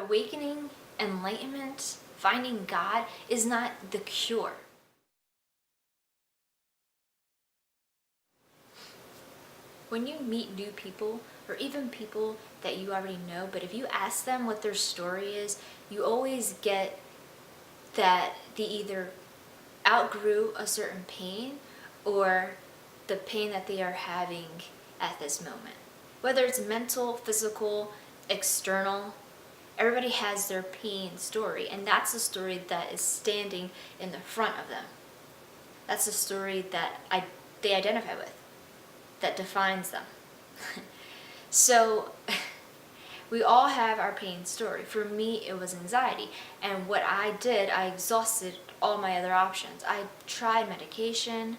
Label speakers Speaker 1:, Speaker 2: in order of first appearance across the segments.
Speaker 1: awakening, enlightenment, finding God is not the cure. When you meet new people, or even people that you already know, but if you ask them what their story is, you always get that they either outgrew a certain pain or the pain that they are having at this moment. Whether it's mental, physical, external, everybody has their pain story, and that's the story that is standing in the front of them. That's the story that they identify with, that defines them. So we all have our pain story. For me, it was anxiety. And what I did, I exhausted all my other options. I tried medication,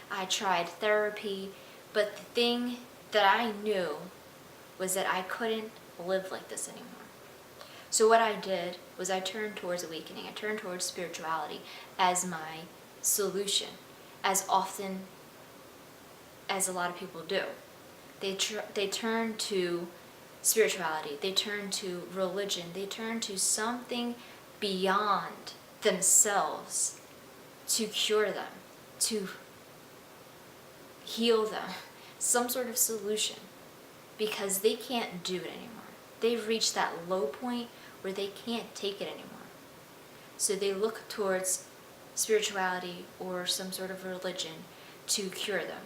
Speaker 1: I tried therapy, but the thing that I knew was that I couldn't live like this anymore. So what I did was I turned towards awakening. I turned towards spirituality as my solution, as often as a lot of people do. They turn to spirituality, they turn to religion, they turn to something beyond themselves to cure them, to heal them, some sort of solution, because they can't do it anymore. They've reached that low point where they can't take it anymore. So they look towards spirituality or some sort of religion to cure them.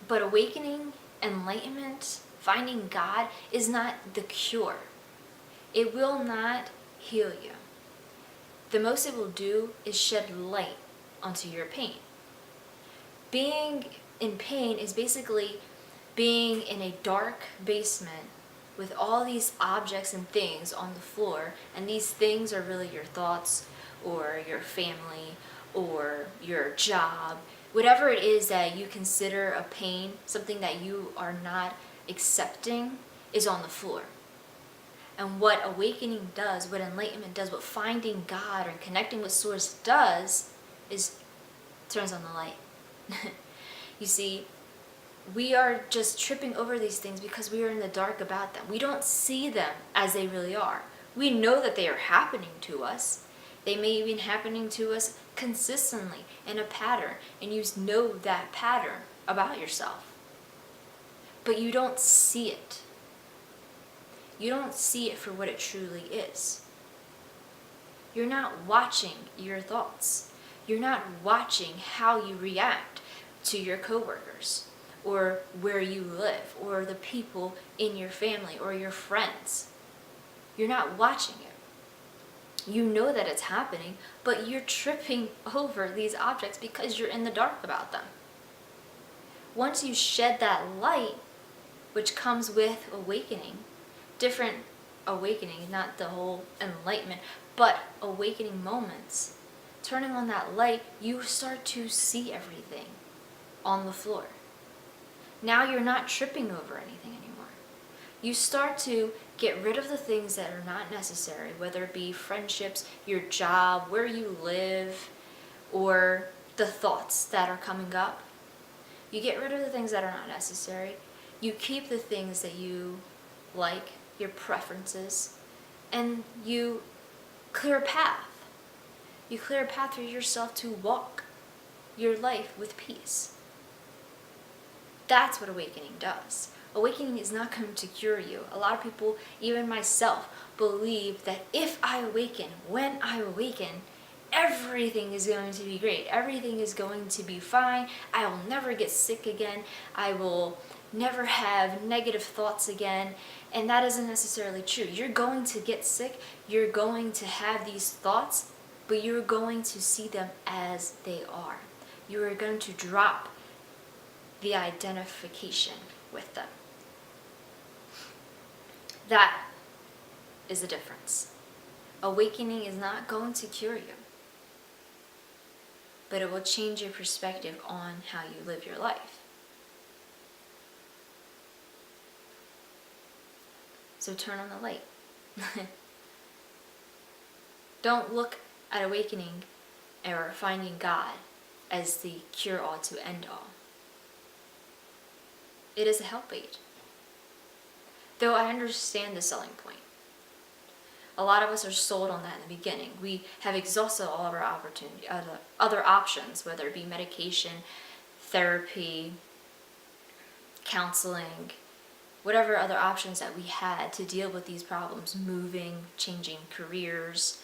Speaker 1: But awakening, enlightenment, finding God is not the cure. It will not heal you. The most it will do is shed light onto your pain. Being in pain is basically being in a dark basement with all these objects and things on the floor, and these things are really your thoughts or your family or your job. Whatever it is that you consider a pain, something that you are not accepting, is on the floor. And what awakening does, what enlightenment does, what finding God or connecting with Source does, is turns on the light. You see, we are just tripping over these things because we are in the dark about them. We don't see them as they really are. We know that they are happening to us. They may even be happening to us consistently in a pattern, and you know that pattern about yourself. But you don't see it. You don't see it for what it truly is. You're not watching your thoughts. You're not watching how you react to your coworkers, or where you live, or the people in your family, or your friends. You're not watching it. You know that it's happening, but you're tripping over these objects because you're in the dark about them. Once you shed that light, which comes with awakening, different awakening, not the whole enlightenment, but awakening moments, turning on that light, you start to see everything on the floor. Now you're not tripping over anything anymore. You start to get rid of the things that are not necessary, whether it be friendships, your job, where you live, or the thoughts that are coming up. You get rid of the things that are not necessary. You keep the things that you like, your preferences, and you clear a path. You clear a path for yourself to walk your life with peace. That's what awakening does. Awakening is not going to cure you. A lot of people, even myself, believe that if I awaken, when I awaken, everything is going to be great. Everything is going to be fine. I will never get sick again. I will never have negative thoughts again. And that isn't necessarily true. You're going to get sick. You're going to have these thoughts, but you're going to see them as they are. You are going to drop the identification with them. That is the difference. Awakening is not going to cure you, but it will change your perspective on how you live your life. So turn on the light. Don't look at awakening or finding God as the cure-all to end all. It is a help aid. Though I understand the selling point. a lot of us are sold on that in the beginning. We have exhausted all of our other options, whether it be medication, therapy, counseling, whatever other options that we had to deal with these problems, moving, changing careers.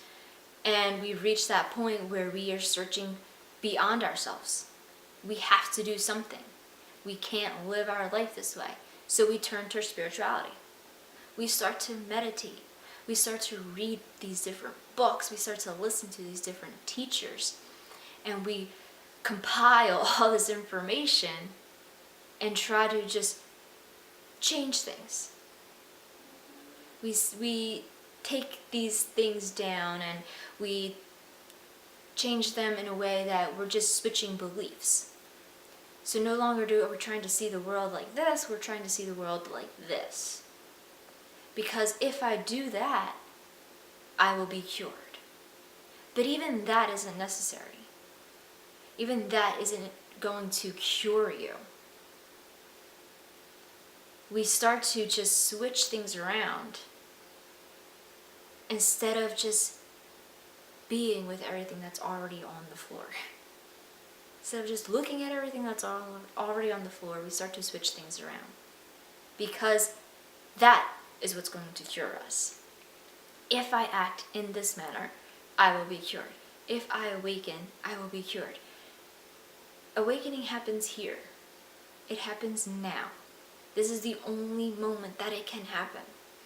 Speaker 1: And we've reached that point where we are searching beyond ourselves. We have to do something. We can't live our life this way. So we turn to spirituality. We start to meditate. We start to read these different books. We start to listen to these different teachers. And we compile all this information and try to just change things. We take these things down and we change them in a way that we're just switching beliefs. So no longer are we trying to see the world like this, we're trying to see the world like this. Because if I do that, I will be cured. But even that isn't necessary. Even that isn't going to cure you. We start to just switch things around instead of just being with everything that's already on the floor. Instead of just looking at everything that's already on the floor, we start to switch things around. Because that is what's going to cure us. If I act in this manner, I will be cured. If I awaken, I will be cured. Awakening happens here. It happens now. This is the only moment that it can happen.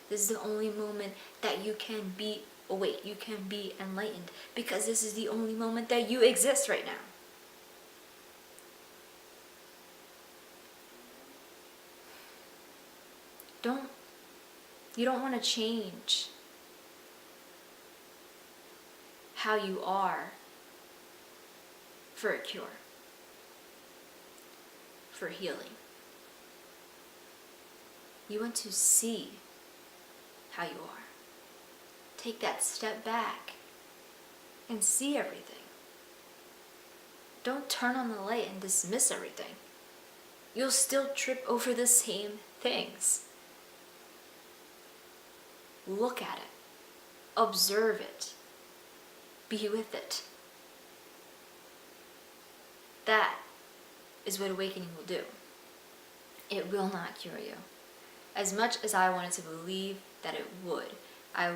Speaker 1: This is the only moment that you can be awake, you can be enlightened, because this is the only moment that you exist right now. You don't want to change how you are for a cure, for healing. You want to see how you are. Take that step back and see everything. Don't turn on the light and dismiss everything. You'll still trip over the same things. Look at it. Observe it. Be with it. That is what awakening will do. It will not cure you. As much as I wanted to believe that it would, I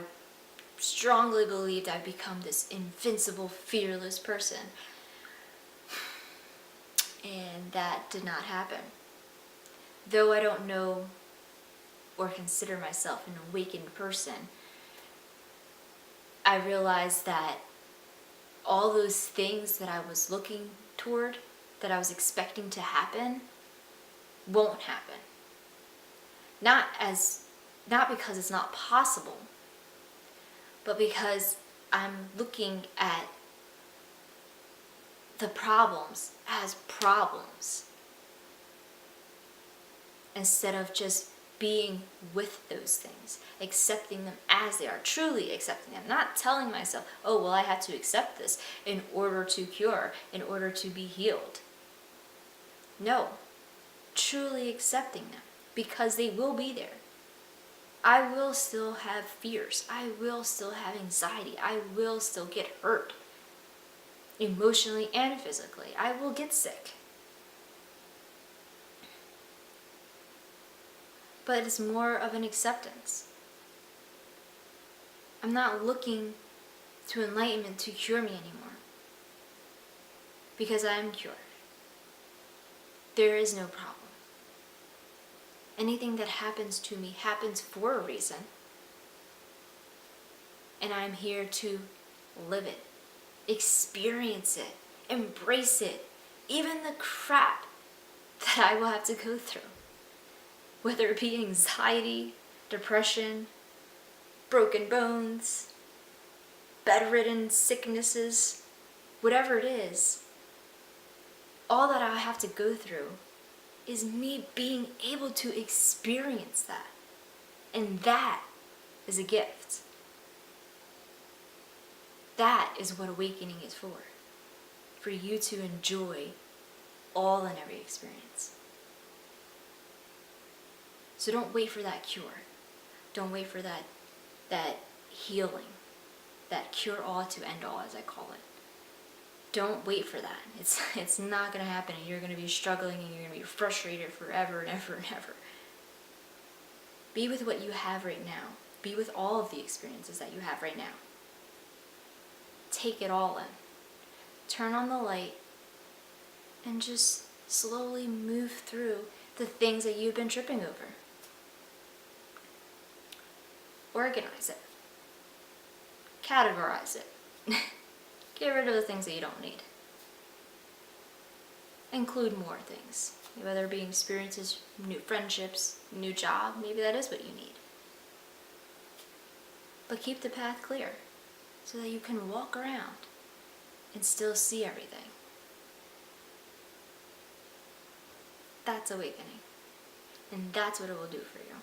Speaker 1: strongly believed I'd become this invincible, fearless person. And that did not happen. Though I don't know or consider myself an awakened person, I realized that all those things that I was looking toward, that I was expecting to happen, won't happen. Not because it's not possible, but because I'm looking at the problems as problems instead of just being with those things, accepting them as they are, truly accepting them, not telling myself, oh, well, I have to accept this in order to cure, in order to be healed. No, truly accepting them, because they will be there. I will still have fears. I will still have anxiety. I will still get hurt, emotionally and physically. I will get sick. But it's more of an acceptance. I'm not looking to enlightenment to cure me anymore, because I am cured. There is no problem. Anything that happens to me happens for a reason, and I'm here to live it, experience it, embrace it, even the crap that I will have to go through. Whether it be anxiety, depression, broken bones, bedridden sicknesses, whatever it is, all that I have to go through is me being able to experience that. And that is a gift. That is what awakening is for you to enjoy all and every experience. So don't wait for that cure. Don't wait for that healing, that cure-all to end-all, as I call it. Don't wait for that. It's not going to happen, and you're going to be struggling, and you're going to be frustrated forever and ever and ever. Be with what you have right now. Be with all of the experiences that you have right now. Take it all in. Turn on the light and just slowly move through the things that you've been tripping over. Organize it. Categorize it. Get rid of the things that you don't need. Include more things. Whether it be experiences, new friendships, new job, maybe that is what you need. But keep the path clear so that you can walk around and still see everything. That's awakening. And that's what it will do for you.